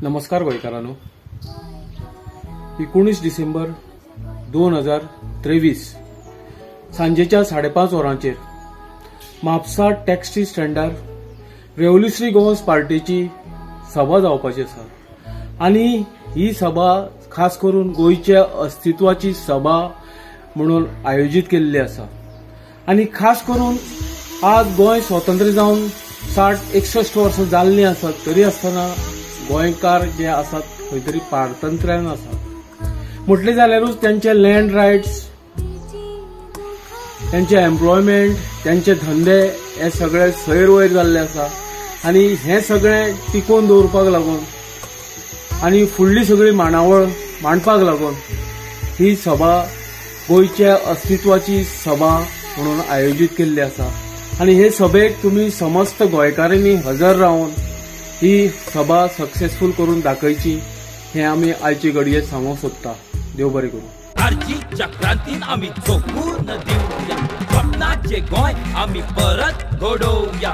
नमस्कार गोंयकारांनो, 19 डिसेंबर 2023 सांजेच्या 5:30 वरांचेर म्हापसा टॅक्सी स्टँडार रेव्होल्युशनरी गोवन्स पार्टीची सभा जावपाची आसा आनी ही सभा खास करून गोंयच्या अस्तित्वाची सभा म्हणून आयोजीत केल्ली आसा। आनी खास करून आज गोंय स्वतंत्र जावन 60-61 वर्सां जाल्लीं आसात, तरी आसतना गोंयकार जे आसात खंय तरी पारतंत्र्यान आसात। म्हटलें जाल्यारूच त्यांचे लँड रायट्स, त्यांचे एम्प्लॉयमेंट, त्यांचे धंदे हे सगळे सैर वयर जाल्ले आसा आनी हे सगळे टिकोवन दवरपाक लागून आनी फुडली सगळी मांडावळ मांडपाक लागून ही सभा गोंयच्या अस्तित्वाची सभा म्हणून आयोजीत केल्ली आसा। आनी हे सभेक तुम्ही समस्त गोंयकारांनी हजर रावन ही सभा सक्सेसफुल करून दाखयची हे आमी आयचे घडये सांगूंक सोदता। देव बरें करूं। आरजीच्या क्रांतीन आमी झोकून दिवया, स्वप्नाचे गोंय आमी परत घडोवया।